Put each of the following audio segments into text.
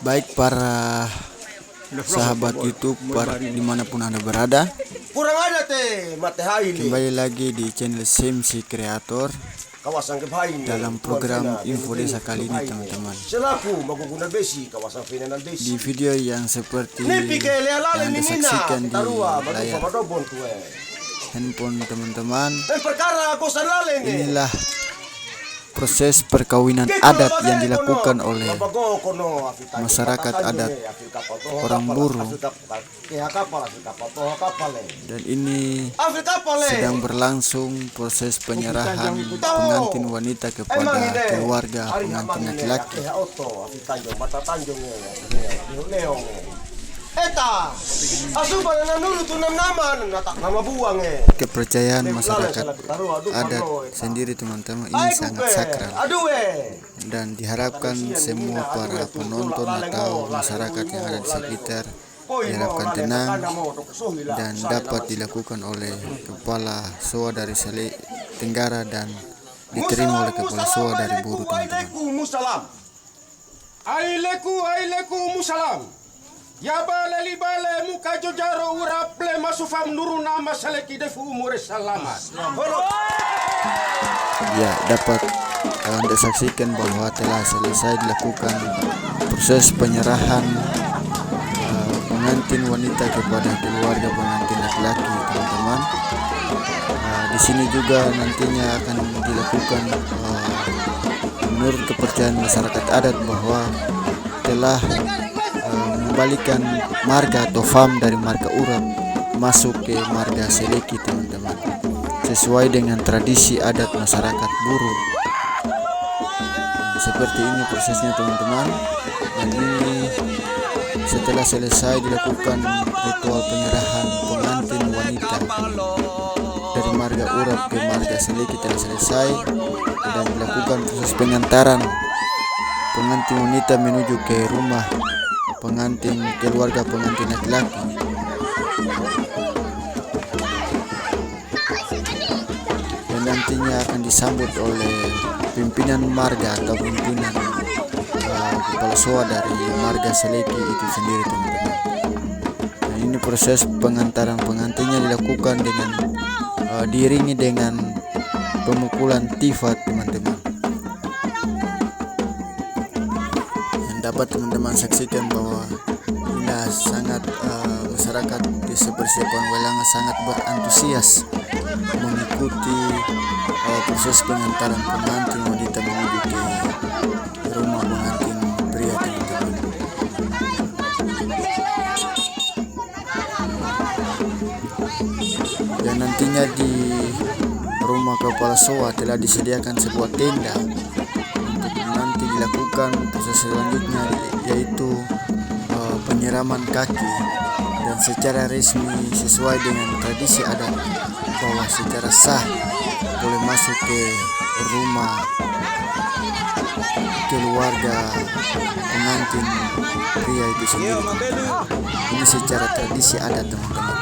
Baik para sahabat YouTube dimanapun Anda berada, kurang ada teh mate haile kembali lagi di channel Semsi Kreator kawasan Kebaini dalam program Info Desa kali ini teman-teman. Selaku maguguna besi kawasan Finan Desi. Di video yang seperti yang Anda saksikan di layar handphone teman-teman, inilah proses perkawinan adat yang dilakukan oleh masyarakat adat orang Buru, dan ini sedang berlangsung proses penyerahan pengantin wanita kepada keluarga pengantin laki-laki. Kepercayaan masyarakat adat sendiri teman-teman ini sangat sakral, dan diharapkan semua para penonton atau masyarakat yang ada di sekitar diharapkan tenang dan dapat dilakukan oleh Kepala SOA dari Tenggara dan diterima oleh Kepala SOA dari Buru teman-teman. Ya bale li bale muka jojaro uraple masufam nuru nama saleki defu umur selamat. Ya, dapat Anda saksikan bahwa telah selesai dilakukan proses penyerahan pengantin wanita kepada keluarga pengantin laki-laki teman-teman. Di sini juga nantinya akan dilakukan menurut kepercayaan masyarakat adat bahwa telah mengembalikan marga atau fam dari marga Urap masuk ke marga Seleki teman-teman, sesuai dengan tradisi adat masyarakat Buru. Seperti ini prosesnya teman-teman, dan ini setelah selesai dilakukan ritual penyerahan pengantin wanita dari marga Urap ke marga Seleki telah selesai, dan dilakukan proses pengantaran pengantin wanita menuju ke rumah pengantin keluarga pengantin laki-laki. Dan nantinya akan disambut oleh pimpinan marga atau pimpinan Kepala SOA dari marga Seleki itu sendiri teman-teman. Nah, ini proses pengantaran pengantinnya dilakukan dengan diiringi dengan pemukulan tifat teman-teman. Dapat teman-teman saksikan bahwa ini sangat masyarakat di persiapan Welangan sangat berantusias mengikuti proses pengantaran pengantin wanita menuju ke rumah pengantin pria teman-teman. Dan nantinya di rumah Kepala SOA telah disediakan sebuah tenda nanti dilakukan proses selanjutnya, yaitu penyiraman kaki, dan secara resmi sesuai dengan tradisi adat bahwa secara sah boleh masuk ke rumah keluarga pengantin pria itu sendiri. Ini secara tradisi adat teman-teman.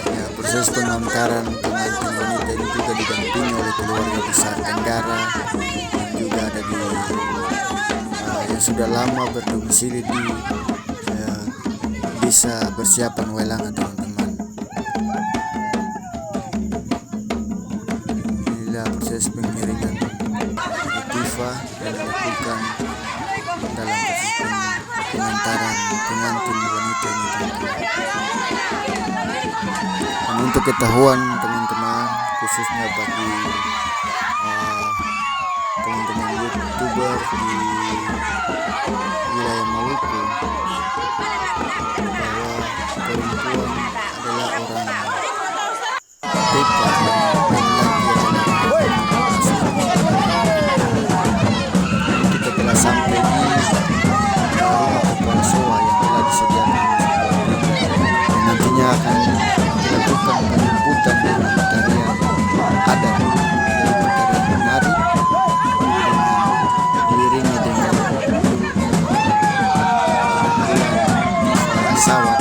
Ya, proses pengantaran pengantin wanita ini juga didampingi oleh keluarga besar Tenggara, dan juga ada di yang sudah lama berdomisili di desa Persiapan Welangan teman-teman. Inilah proses pengiringan tifa yang dilakukan dalam proses pengantaran pengantin wanita ini teman-teman. Dan untuk ketahuan teman-teman, khususnya bagi teman-teman YouTuber di wilayah Maluku, bahwa perempuan adalah orang tepat dan laki kita telah sampai di rumah Kepala SOA yang telah disediakan, dan nantinya akan dilakukan penjemputan dengan tarian adat, yaitu tarian menari, diiringi dengan sawat.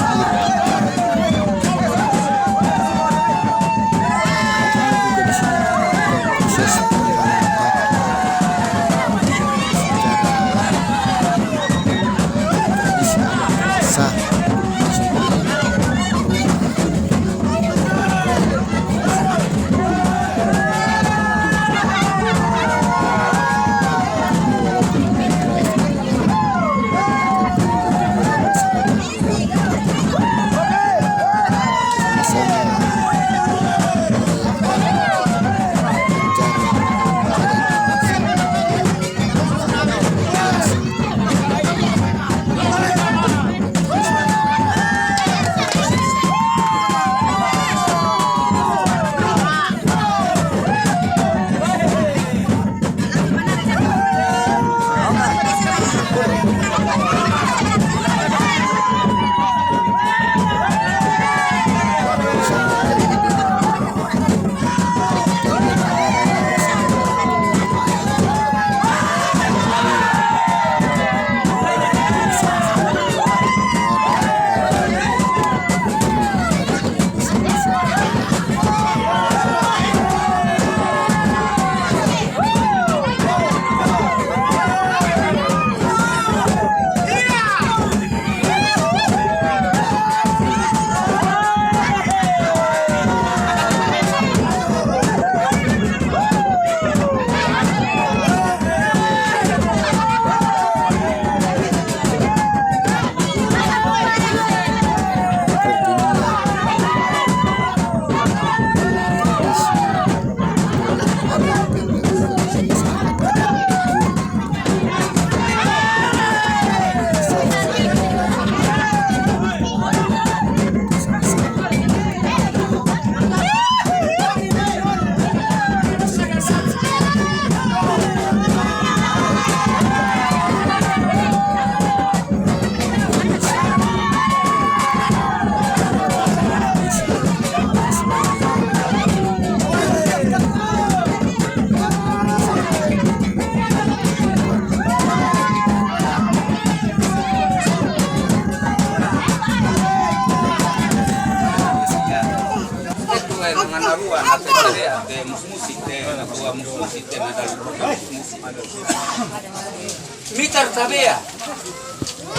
Mitar sabea.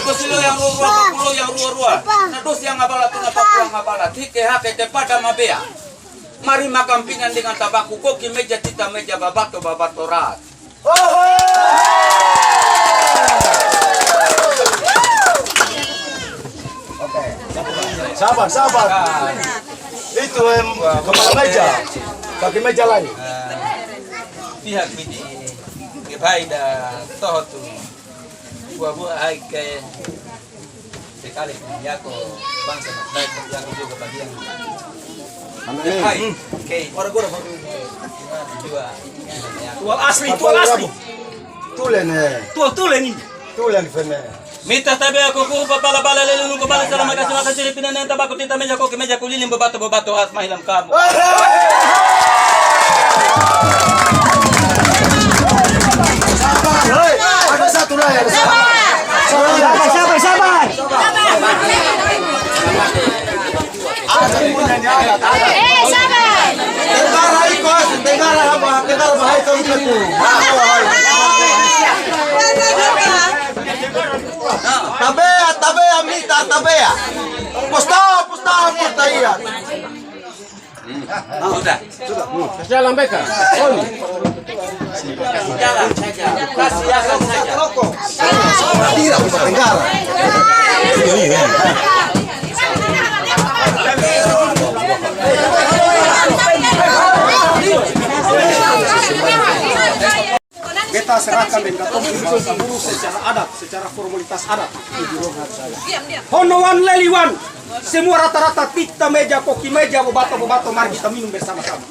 Kusilo yang ruwa, kulo yang ruwa. Nadus yang abala tuna pakuang abala. Tike hake kepada mabea. Mari makampingan dengan tabaku koki meja tita meja babato rat. Sabar, sabar. Itu kepala meja. Kaki meja lain. Pihak bidi kebai da toho tu buah-buah ai ke sekali yako bangsa naik yako juga bagian hai ke ora-ora juga Tual asli, tual asli. Tulen Tulen ini. Tulen fene. mita tabe ako ko papala-pala lelungo ko bala salamat kasi pinanan tabako tita meja ko meja kulilim babato has mahilam kamo. Hei, ada satu lagi. Sabar. Sabar. Tengara ikut, tengara apa? Tengara bahaya kau itu. Tabea, mita, tabea. Pusta iya. Sudah. Jalan beka. Jalan saja. Kasih jalan saja. Tidak bisa tenggara. Kita serahkan dan katong guru secara adat, secara formalitas adat. Honowan leliwan. Semua rata-rata tita meja, koki meja, bobato, mari kita minum bersama-sama.